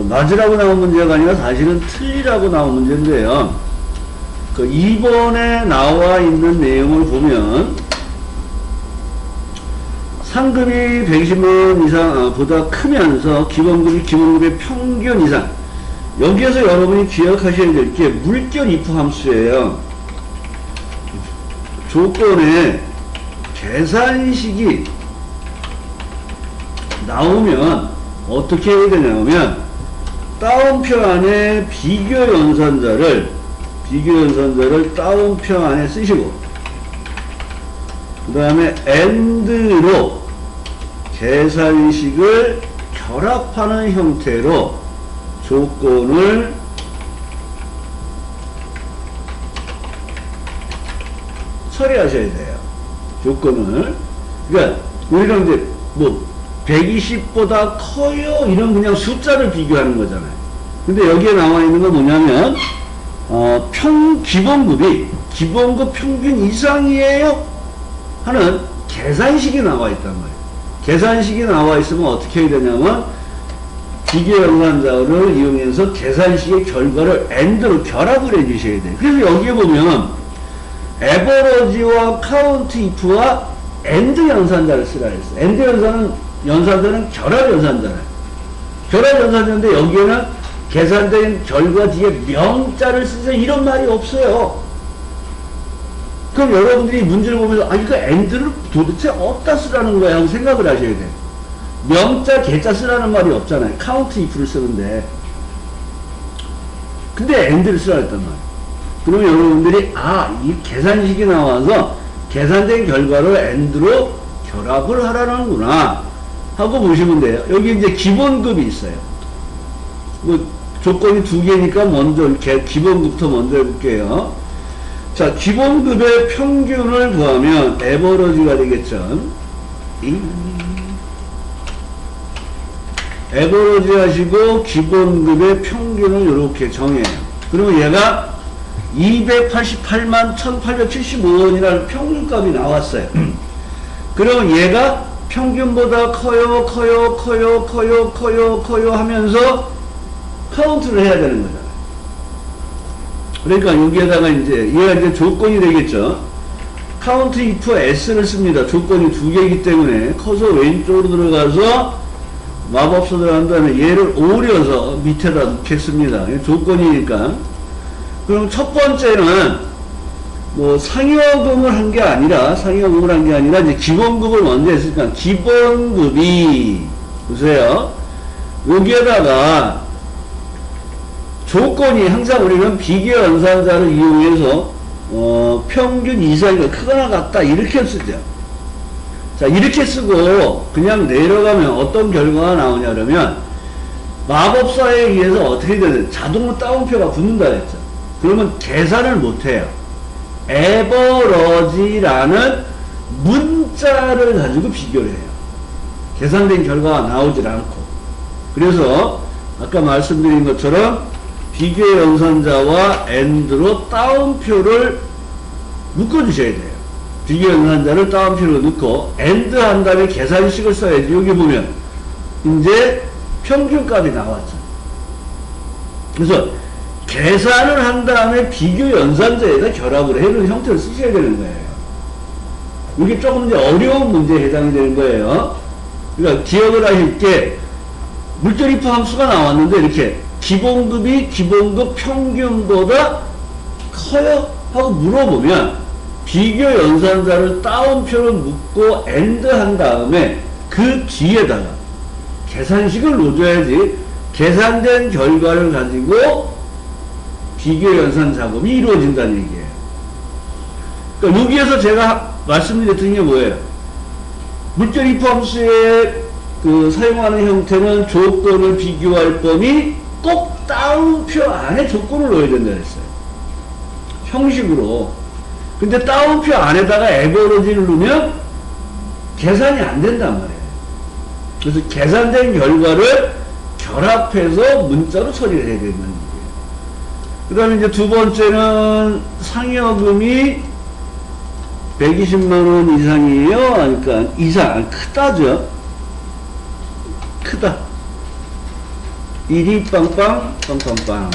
맞으라고 나온 문제가 아니라 사실은 틀리라고 나온 문제인데요. 2번에 나와 있는 내용을 보면 상급이 120만원 이상 보다 크면서 기본급의 평균 이상. 여기에서 여러분이 기억하셔야 될 게 물결 if 함수예요. 조건에 계산식이 나오면 어떻게 해야 되냐면 따옴표 안에 비교 연산자를 따옴표 안에 쓰시고 그 다음에 AND로 계산식을 결합하는 형태로 조건을 처리하셔야 돼요. 조건을. 그러니까 우리가 이제 120보다 커요 이런 그냥 숫자를 비교하는 거잖아요. 근데 여기에 나와 있는 건 뭐냐면 기본급 평균 이상이에요 하는 계산식이 나와 있단 말이에요. 계산식이 나와 있으면 어떻게 해야 되냐면 비교 연산자를 이용해서 계산식의 결과를 AND로 결합을 해 주셔야 돼요. 그래서 여기에 보면 에버러지와 카운트 if와 AND 연산자를 쓰라 했어요. AND 연산자는 결합 연산자예요. 결합 연산자인데 여기에는 계산된 결과 뒤에 명자를 쓰세요 이런 말이 없어요. 그럼 여러분들이 문제를 보면서 이거 AND를 도대체 어디다 쓰라는 거야 하고 생각을 하셔야 돼요. 명자 개자 쓰라는 말이 없잖아요. 카운트 if를 쓰는데 근데 AND를 쓰라 했단 말이에요. 그러면 여러분들이 이 계산식이 나와서 계산된 결과를 AND로 결합을 하라는구나 하고 보시면 돼요. 여기 이제 기본급이 있어요. 조건이 두 개니까 먼저 기본급부터 먼저 해볼게요. 자, 기본급의 평균을 구하면 에버러지가 되겠죠. 에버러지 하시고 기본급의 평균을 이렇게 정해요. 그러면 얘가 288만 1875원이라는 평균값이 나왔어요. 그러면 얘가 평균보다 커요 하면서 카운트를 해야 되는 거잖아요. 그러니까 여기에다가 얘가 이제 조건이 되겠죠. 카운트 if s를 씁니다. 조건이 두 개이기 때문에 커서 왼쪽으로 들어가서 마법서 들어간 다음에 얘를 오려서 밑에다 넣겠습니다. 조건이니까. 그럼 첫 번째는 상여금을 한 게 아니라 이제 기본급을 먼저 했으니까 기본급이 보세요. 여기에다가 조건이 항상 우리는 비교 연산자를 이용해서 평균 이상이 크거나 같다 이렇게 쓰죠. 자, 이렇게 쓰고 그냥 내려가면 어떤 결과가 나오냐 그러면 마법사에 의해서 어떻게 되냐 자동으로 따옴표가 붙는다 했죠. 그러면 계산을 못해요. 에버러지라는 문자를 가지고 비교를 해요. 계산된 결과가 나오질 않고. 그래서 아까 말씀드린 것처럼 비교 연산자와 AND로 따옴표를 묶어주셔야 돼요. 비교 연산자를 따옴표로 넣고 AND 한 다음에 계산식을 써야지. 여기 보면 이제 평균값이 나왔죠. 그래서 계산을 한 다음에 비교 연산자에다 결합을 해놓은 형태를 쓰셔야 되는 거예요. 이게 조금 이제 어려운 문제에 해당이 되는 거예요. 그러니까 기억을 하실 게 물결 if 함수가 나왔는데 이렇게 기본급이 기본급 평균보다 커요? 하고 물어보면 비교 연산자를 따옴표로 묶고 AND 한 다음에 그 뒤에다가 계산식을 넣어줘야지 계산된 결과를 가지고 비교 연산 작업이 이루어진다는 얘기예요. 그러니까 여기에서 제가 말씀드렸던 게 뭐예요? 물결 if 함수의 사용하는 형태는 조건을 비교할 범위 꼭 따옴표 안에 조건을 넣어야 된다 그랬어요. 형식으로. 근데 따옴표 안에다가 에버러지를 넣으면 계산이 안 된단 말이에요. 그래서 계산된 결과를 결합해서 문자로 처리를 해야 된다는 얘기예요. 그 다음에 이제 두 번째는 상여금이 120만원 이상이에요. 그러니까 크다죠. 크다. 1이 빵빵 빵빵빵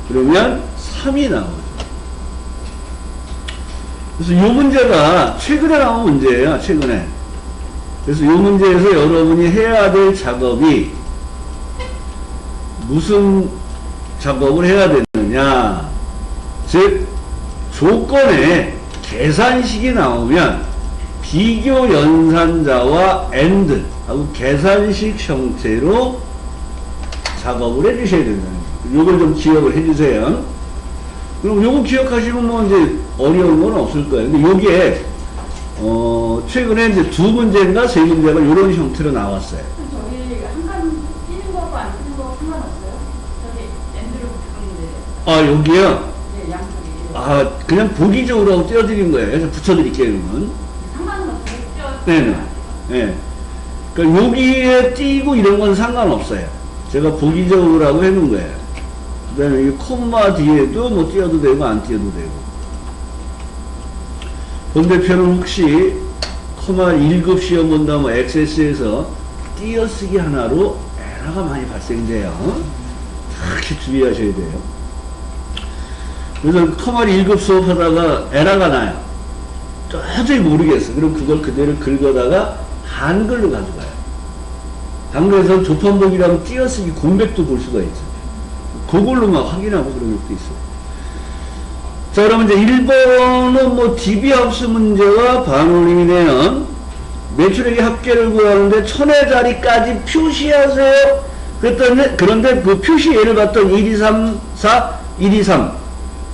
그러면 3이 나오죠. 그래서 이 문제가 최근에 나온 문제예요. 최근에. 그래서 이 문제에서 여러분이 해야 될 작업이 무슨 작업을 해야 되느냐, 즉 조건에 계산식이 나오면 비교 연산자와 AND 하고 계산식 형태로 작업을 해주셔야 된다는 거예요. 요걸 좀 기억을 해주세요. 그럼 요거 기억하시면 뭐 이제 어려운 건 없을 거예요. 근데 요게 최근에 이제 2문제인가 3문제가 요런 형태로 나왔어요. 저기 한 칸 띄는 거고 안 띄는 거고 상관없어요? 저기 엔드로 붙였는데. 아, 여기요? 네, 양쪽이. 아, 그냥 보기적으로 하고 떼어드린 거예요. 그래서 붙여드릴게요, 이건. 상관은 없어요? 네네. 네. 그러니까 여기에 띄고 이런 건 상관없어요. 제가 보기적으로 하고 해놓은 거예요. 그 다음에 이 콤마 뒤에도 뭐 띄어도 되고 안 띄어도 되고. 본대표는 혹시 콤마 1급 시험 본다면 XS에서 띄어쓰기 하나로 에러가 많이 발생돼요. 이렇게 주의하셔야 돼요. 그래서 콤마 1급 수업하다가 에러가 나요. 도저히 모르겠어. 그럼 그걸 그대로 긁어다가 한글로 가져가요. 한글에서 조판복이라면 띄어쓰기 공백도 볼 수가 있죠. 그걸로 막 확인하고 그런 것도 있어요. 자, 그러면 이제 1번은 뭐 DB 합수 문제와 반올림이네요. 매출액의 합계를 구하는데 천의 자리까지 표시하세요. 그랬더니, 그런데 그 표시 예를 봤던 1, 2, 3, 4, 1, 2, 3.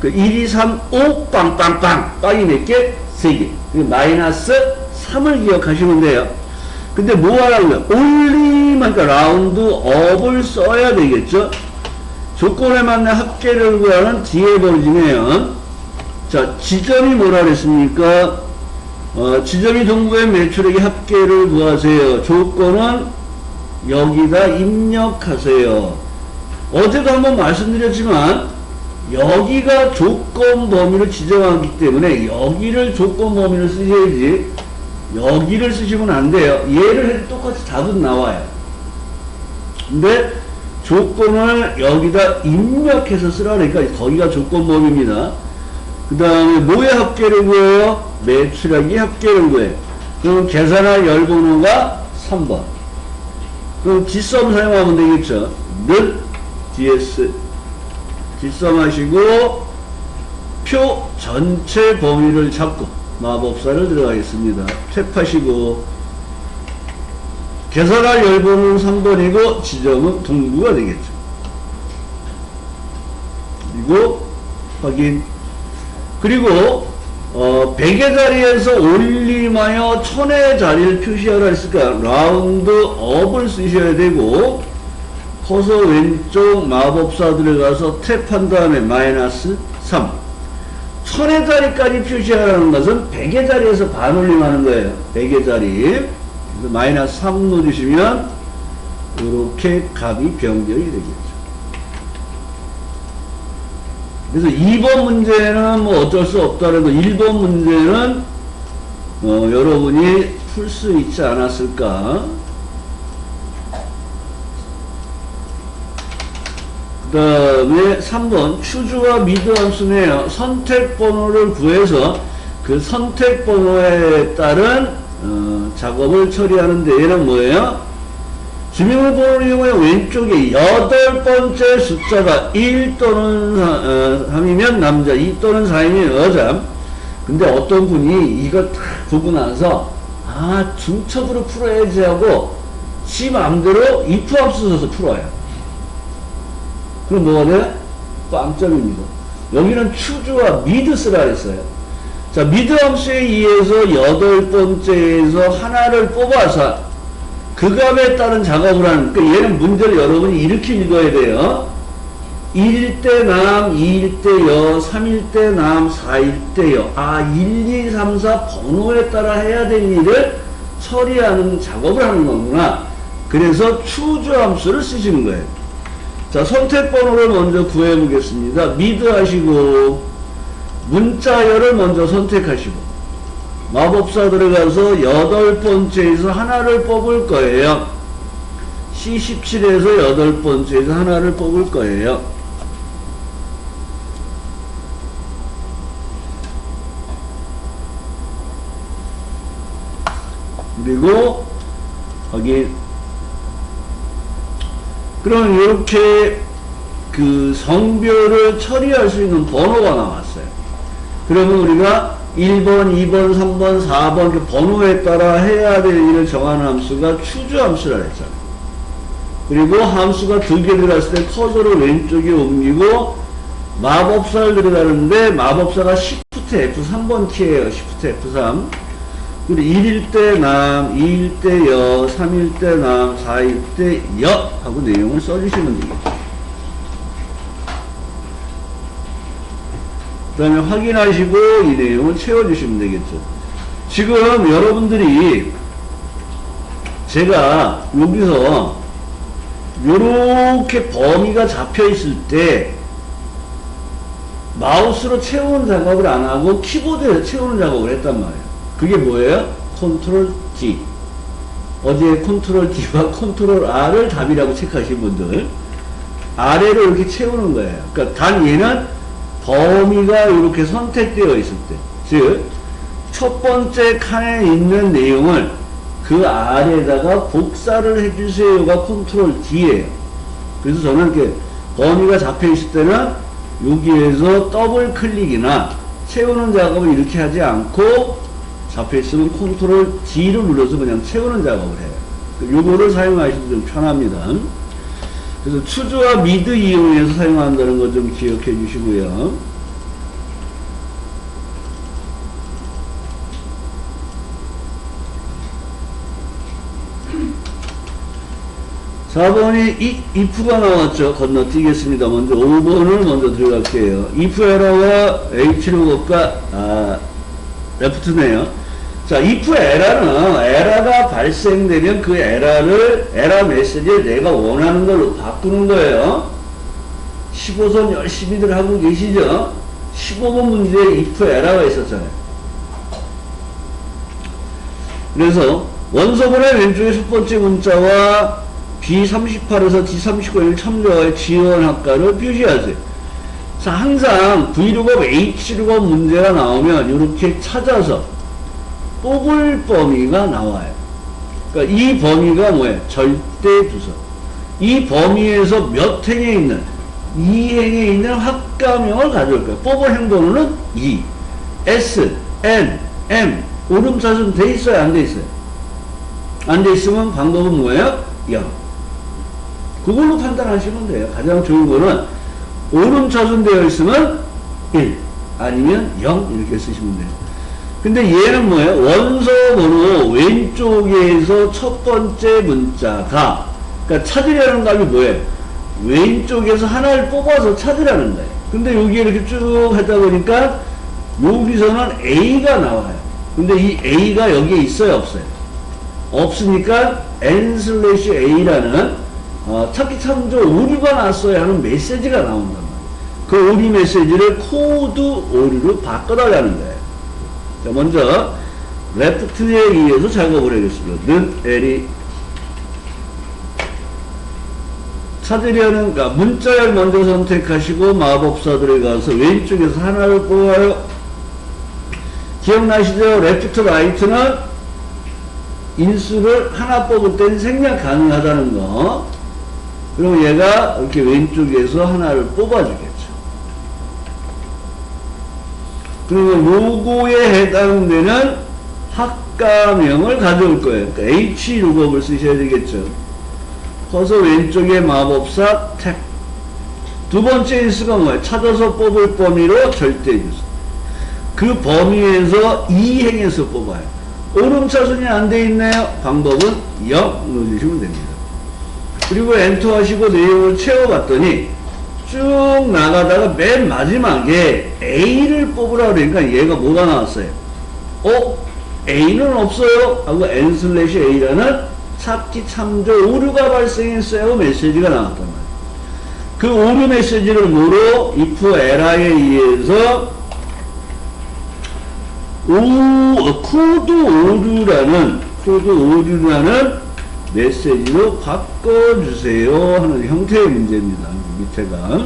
그 1, 2, 3, 5, 빵빵빵. 빵이 몇 개? 3개. 마이너스 3을 기억하시면 돼요. 근데 뭐 하라고요? 올림, 그러니까 라운드 업을 써야 되겠죠? 조건에 맞는 합계를 구하는 뒤에 버리네요. 자, 지점이 뭐라 그랬습니까? 지점이 동부의 매출액의 합계를 구하세요. 조건은 여기다 입력하세요. 어제도 한번 말씀드렸지만 여기가 조건 범위를 지정하기 때문에 여기를 조건 범위를 쓰셔야지 여기를 쓰시면 안 돼요. 얘를 해도 똑같이 답은 나와요. 근데 조건을 여기다 입력해서 쓰라 그러니까 거기가 조건 범위입니다. 그 다음에 뭐의 합계를 구해요? 매출액이 합계를 구해요. 그럼 계산할 열번호가 3번. 그럼 뒷섬 사용하면 되겠죠. 는 ds 뒷섬 하시고 표 전체 범위를 잡고 마법사를 들어가겠습니다. 탭하시고 계산할 열번호는 3번이고 지점은 동부가 되겠죠. 그리고 확인. 그리고 100의 자리에서 올림하여 1000의 자리를 표시하라 했으니까 라운드 업을 쓰셔야 되고 커서 왼쪽 마법사 들어가서 탭한 다음에 마이너스 3. 1000의 자리까지 표시하라는 것은 100의 자리에서 반올림하는 거예요. 100의 자리. 그래서 마이너스 3 넣어주시면 이렇게 값이 변경이 되겠죠. 그래서 2번 문제는 뭐 어쩔 수 없더라도 1번 문제는 여러분이 풀 수 있지 않았을까. 그 다음에 3번 추주와 미드 함수네요. 선택번호를 구해서 그 선택번호에 따른 작업을 처리하는데 얘는 뭐예요? 주민번호를 이용해 왼쪽에 8번째 숫자가 1 또는 3이면 남자, 2 또는 4이면 여자. 근데 어떤 분이 이거 딱 보고 나서 중첩으로 풀어야지 하고 지 마음대로 if 함수 써서 풀어요. 그럼 뭐가 돼요? 빵점입니다. 여기는 추주와 미드 쓰라 했어요. 자, 미드 함수에 의해서 8번째에서 하나를 뽑아서 그 값에 따른 작업을 하는, 그러니까 얘는 문제를 여러분이 이렇게 읽어야 돼요. 1일 때 남, 2일 때 여, 3일 때 남, 4일 때 여. 1, 2, 3, 4 번호에 따라 해야 될 일을 처리하는 작업을 하는 거구나. 그래서 추주 함수를 쓰시는 거예요. 자, 선택번호를 먼저 구해 보겠습니다. 미드 하시고 문자열을 먼저 선택하시고 마법사 들어가서 8번째에서 하나를 뽑을 거예요. C17에서 8번째에서 하나를 뽑을 거예요. 그리고 확인. 그럼 이렇게 그 성별을 처리할 수 있는 번호가 나왔어요. 그러면 우리가 1번, 2번, 3번, 4번 그 번호에 따라 해야 될 일을 정하는 함수가 추주 함수라 했잖아요. 그리고 함수가 2개 들어갔을 때 커서를 왼쪽에 옮기고 마법사를 들어가는데 마법사가 Shift F3번 키예요. Shift F3. 그리고 1일 때 남, 2일 때 여, 3일 때 남, 4일 때 여 하고 내용을 써주시면 되겠죠. 그 다음에 확인하시고 이 내용을 채워주시면 되겠죠. 지금 여러분들이 제가 여기서 요렇게 범위가 잡혀 있을 때 마우스로 채우는 작업을 안 하고 키보드에서 채우는 작업을 했단 말이에요. 그게 뭐예요? 컨트롤 D. 어제 컨트롤 D와 컨트롤 R을 답이라고 체크하신 분들 아래로 이렇게 채우는 거예요. 그러니까 단 얘는 범위가 이렇게 선택되어 있을 때, 즉 첫 번째 칸에 있는 내용을 그 아래에다가 복사를 해주세요가 컨트롤 D예요. 그래서 저는 이렇게 범위가 잡혀 있을 때는 여기에서 더블 클릭이나 채우는 작업을 이렇게 하지 않고 잡혀 있으면 컨트롤 D를 눌러서 그냥 채우는 작업을 해요. 요거를 사용하시면 좀 편합니다. 그래서 추주와 미드 이용해서 사용한다는 거 좀 기억해 주시고요. 4번이 if가 나왔죠. 건너뛰겠습니다. 먼저 5번을 먼저 들어갈게요. if 에러와 h로급과 레프트네요. 자, if 에러가 발생되면 그 에러 메시지를 내가 원하는 걸로 바꾸는 거예요. 15선 열심히들 하고 계시죠? 15번 문제에 if 에러가 있었잖아요. 그래서 원서본의 왼쪽에 첫 번째 문자와 B38에서 D39일 참조와의 지원학과를 표시하세요. 자, 항상 V루업, H루업 문제가 나오면 이렇게 찾아서 뽑을 범위가 나와요. 그러니까 이 범위가 뭐예요? 절대 두서. 이 범위에서 몇 행에 있는, 2행에 있는 학과명을 가져올 거예요. 뽑을 행번호는 2, S, N, M, 오름차순 돼 있어요? 안 돼 있어요? 안 돼 있으면 방법은 뭐예요? 0. 그걸로 판단하시면 돼요. 가장 좋은 거는 오름차순 되어 있으면 1 아니면 0 이렇게 쓰시면 돼요. 근데 얘는 뭐예요? 원서 번호 왼쪽에서 첫 번째 문자가, 그러니까 찾으려는 값이 뭐예요? 왼쪽에서 하나를 뽑아서 찾으라는 거예요. 근데 여기 이렇게 쭉 하다 보니까 여기서는 A가 나와요. 근데 이 A가 여기에 있어요? 없어요? 없으니까 n/a라는 찾기 참조 오류가 났어야 하는 메시지가 나온단 말이에요. 그 오류 메시지를 코드 오류로 바꿔달라는 거예요. 자, 먼저 레프트에 의해서 작업을 하겠습니다. 는 L이 찾으려는, 그러니까 문자열 먼저 선택하시고 마법사 들어가서 왼쪽에서 하나를 뽑아요. 기억나시죠? 레프트 라이트는 인수를 하나 뽑을 때는 생략 가능하다는 거. 그럼 얘가 이렇게 왼쪽에서 하나를 뽑아주겠죠. 그리고 요거에 해당되는 학과명을 가져올 거예요. 그러니까 H 룩업을 쓰셔야 되겠죠. 커서 왼쪽에 마법사 택. 두 번째 인수가 뭐예요? 찾아서 뽑을 범위로 절대인수. 그 범위에서 2행에서 뽑아요. 오름차순이 안 돼 있네요. 방법은 0 넣어주시면 됩니다. 그리고 엔터 하시고 내용을 채워봤더니 쭉 나가다가 맨 마지막에 A를 뽑으라고 그러니까 얘가 뭐가 나왔어요? A는 없어요? 하고 n/a라는 찾기 참조 오류가 발생했어요. 메시지가 나왔단 말이에요. 그 오류 메시지를 뭐로? if error에 의해서 코드 오류라는 메시지로 바꿔주세요 하는 형태의 문제입니다. 밑에가.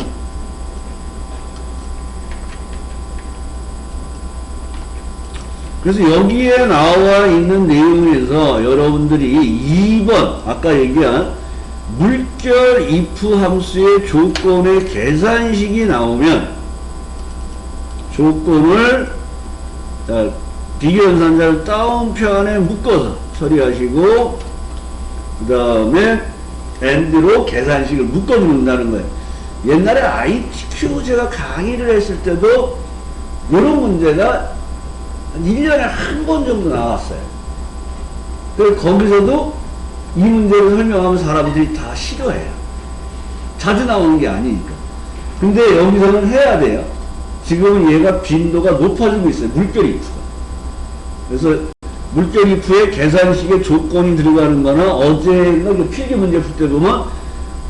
그래서 여기에 나와 있는 내용에서 여러분들이 2번 아까 얘기한 물결 if 함수의 조건의 계산식이 나오면 조건을 비교연산자를 다운표안에 묶어서 처리하시고 그 다음에 AND로 계산식을 묶어준다는 거예요. 옛날에 ITQ 제가 강의를 했을 때도 이런 문제가 한 1년에 한 번 정도 나왔어요. 그래서 거기서도 이 문제를 설명하면 사람들이 다 싫어해요. 자주 나오는 게 아니니까. 근데 여기서는 해야 돼요. 지금은 얘가 빈도가 높아지고 있어요. 물결 if가. 그래서 물결 if의 계산식의 조건이 들어가는 거나 어제나 필기 문제 풀 때 보면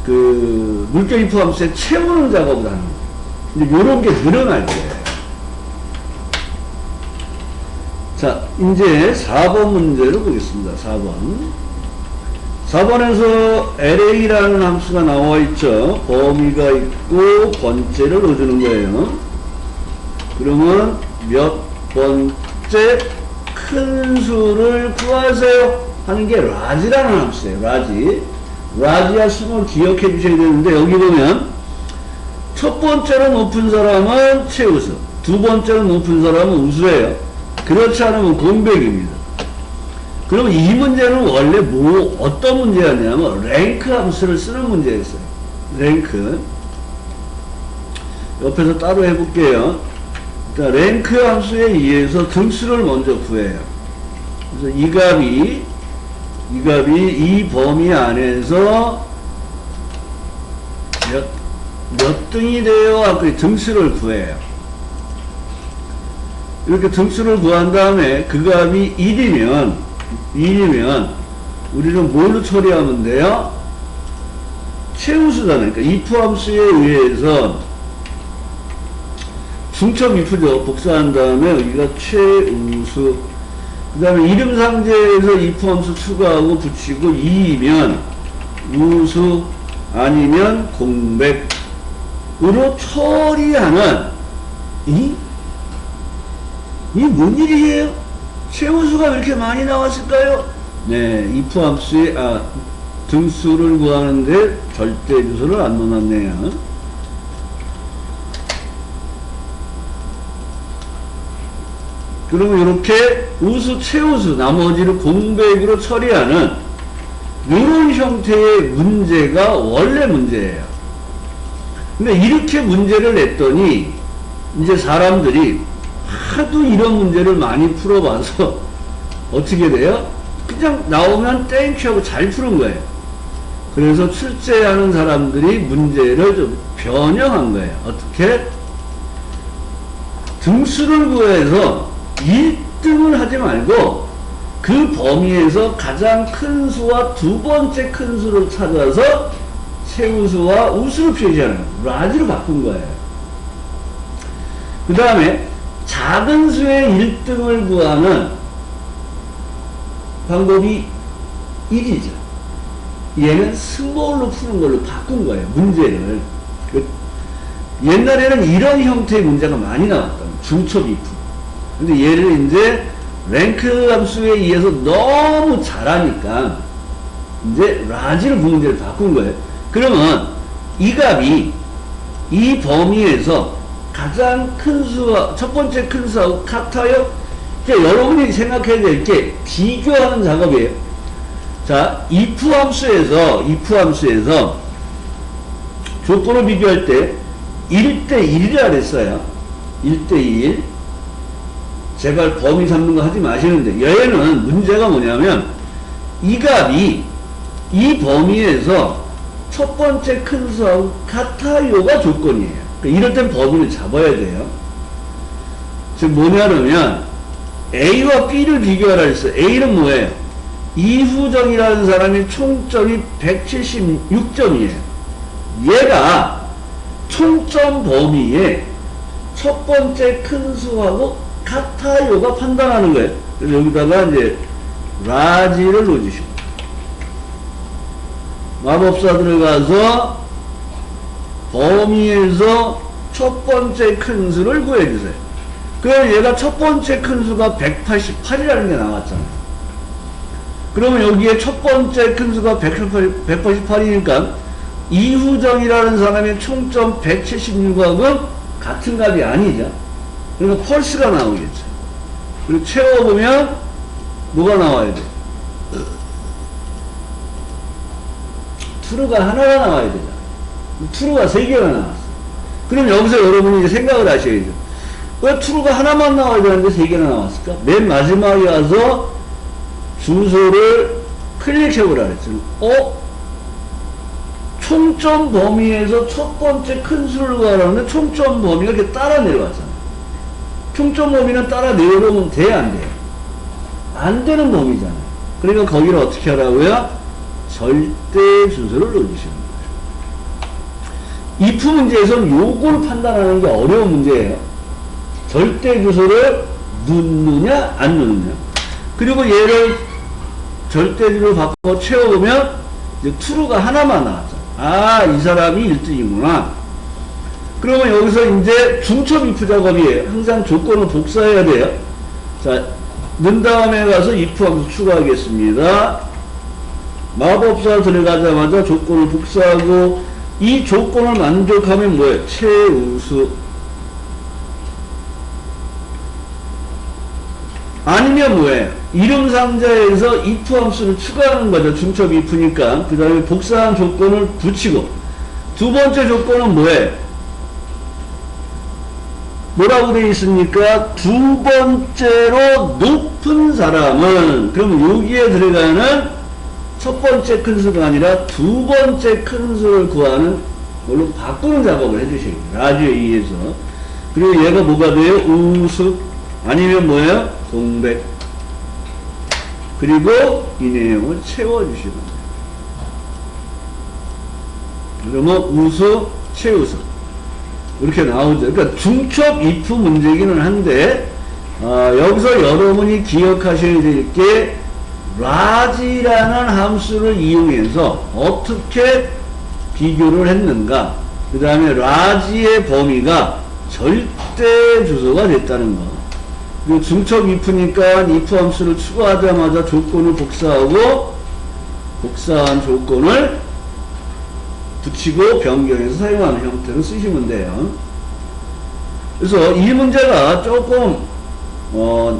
그 물결 if 함수에 채우는 작업을 하는 거예요. 근데 요런 게 늘어날 거예요. 자, 이제 4번 문제를 보겠습니다. 4번에서 LA라는 함수가 나와 있죠. 범위가 있고 번째를 넣어주는 거예요. 그러면 몇 번째 큰 수를 구하세요 하는 게 라지라는 함수예요. 라지와 수를 기억해 주셔야 되는데 여기 보면 첫 번째로 높은 사람은 최우수, 두 번째로 높은 사람은 우수예요. 그렇지 않으면 공백입니다. 그러면 이 문제는 원래 어떤 문제였냐면 랭크 함수를 쓰는 문제였어요. 랭크. 옆에서 따로 해볼게요. 일단 랭크 함수에 의해서 등수를 먼저 구해요. 그래서 이 값이 이 범위 안에서 몇 등이 돼요? 하고 등수를 구해요. 이렇게 등수를 구한 다음에 그 값이 1이면 우리는 뭘로 처리하면 돼요? 최우수잖아요. 그러니까 if 함수에 의해서 중첩 if죠. 복사한 다음에 여기가 최우수. 그 다음에 이름상자에서 if 함수 추가하고 붙이고 2이면 우수 아니면 공백으로 처리하는 이게 뭔 일이에요? 최우수가 왜 이렇게 많이 나왔을까요? 네, if 함수에 등수를 구하는데 절대 주소를 안 넣어놨네요. 그러면 이렇게 우수, 최우수, 나머지를 공백으로 처리하는 이런 형태의 문제가 원래 문제예요. 근데 이렇게 문제를 냈더니 이제 사람들이 하도 이런 문제를 많이 풀어봐서 어떻게 돼요? 그냥 나오면 땡큐 하고 잘 푸는 거예요. 그래서 출제하는 사람들이 문제를 좀 변형한 거예요. 어떻게? 등수를 구해서 1등을 하지 말고 그 범위에서 가장 큰 수와 두 번째 큰 수를 찾아서 최우수와 우수를 표시하는 라지로 바꾼 거예요. 그 다음에 작은 수의 1등을 구하는 방법이 1이죠. 얘는 스몰로 푸는 걸로 바꾼 거예요. 문제를. 옛날에는 이런 형태의 문제가 많이 나왔다. 중첩 if. 근데 얘를 이제 랭크 함수에 의해서 너무 잘하니까 이제 라지로 문제를 바꾼 거예요. 그러면 이 값이 이 범위에서 가장 큰 수와 첫 번째 큰 수하고 같아요? 그러니까 여러분이 생각해야 될 게 비교하는 작업이에요. 자, if 함수에서 조건을 비교할 때 1대1이라 그랬어요. 1대1. 제발 범위 삼는 거 하지 마시는데 얘는 문제가 뭐냐면 이 값이 이 범위에서 첫 번째 큰 수하고 같아요가 조건이에요. 그러니까 이럴 땐 범위를 잡아야 돼요. 즉 뭐냐면 A와 B를 비교하라 했어요. A는 뭐예요? 이후정이라는 사람이 총점이 176점이에요. 얘가 총점 범위에 첫 번째 큰 수하고 같아요가 판단하는 거예요. 그래서 여기다가 이제 라지를 넣어주시고 마법사 들어가서 범위에서 첫 번째 큰 수를 구해주세요. 그럼 얘가 첫 번째 큰 수가 188이라는 게 나왔잖아요. 그러면 여기에 첫 번째 큰 수가 188이니까 이후정이라는 사람의 총점 176하고는 같은 값이 아니죠. 그러니까 펄스가 나오겠죠. 그리고 채워보면 뭐가 나와야 돼? 트루가 하나가 나와야 되잖아. 트루가 3개가 나왔어. 그럼 여기서 여러분이 이제 생각을 하셔야죠. 왜 트루가 하나만 나와야 되는데 3개나 나왔을까? 맨 마지막에 와서 주소를 클릭해보라 그랬죠. 총점 범위에서 첫 번째 큰 수를 구하라는데 총점 범위가 이렇게 따라 내려왔잖아요. 총점 범위는 따라 내려오면 돼, 안 돼요? 안 되는 범위잖아요. 그러니까 거기를 어떻게 하라고요? 절대 주소를 넣어주시는 거예요. if 문제에서는 요걸 판단하는 게 어려운 문제예요. 절대 주소를 넣느냐, 안 넣느냐. 그리고 얘를 절대 주소로 바꿔 채워보면 이제 true가 하나만 나왔죠. 아, 이 사람이 1등이구나. 그러면 여기서 이제 중첩 if 작업이에요. 항상 조건을 복사해야 돼요. 자, 넣은 다음에 가서 if 함수 추가하겠습니다. 마법사 들어가자마자 조건을 복사하고 이 조건을 만족하면 뭐예요? 최우수. 아니면 뭐예요? 이름 상자에서 if 함수를 추가하는 거죠. 중첩 if니까. 그 다음에 복사한 조건을 붙이고 두 번째 조건은 뭐예요? 뭐라고 되어 있습니까? 두 번째로 높은 사람은, 그럼 여기에 들어가는 첫 번째 큰 수가 아니라 두 번째 큰 수를 구하는 걸로 바꾸는 작업을 해주셔야 돼요. 라지에 의해서. 그리고 얘가 뭐가 돼요? 우수. 아니면 뭐예요? 공백. 그리고 이 내용을 채워주시면 돼요. 그러면 우수, 최우수. 이렇게 나오죠. 그러니까 중첩 if 문제기는 한데, 여기서 여러분이 기억하셔야 될 게, large라는 함수를 이용해서 어떻게 비교를 했는가. 그 다음에 large의 범위가 절대 주소가 됐다는 거. 그리고 중첩 if니까 if 함수를 추가하자마자 조건을 복사하고, 복사한 조건을 붙이고 변경해서 사용하는 형태로 쓰시면 돼요. 그래서 이 문제가 조금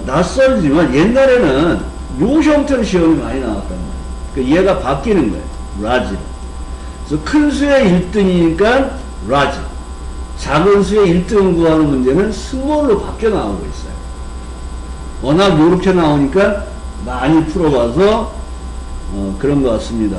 낯설지만 옛날에는 요 형태로 시험이 많이 나왔단 말이에요. 그러니까 얘가 바뀌는 거예요. large. 그래서 큰 수의 1등이니까 large. 작은 수의 1등을 구하는 문제는 small로 바뀌어 나오고 있어요. 워낙 요렇게 나오니까 많이 풀어봐서 그런 것 같습니다.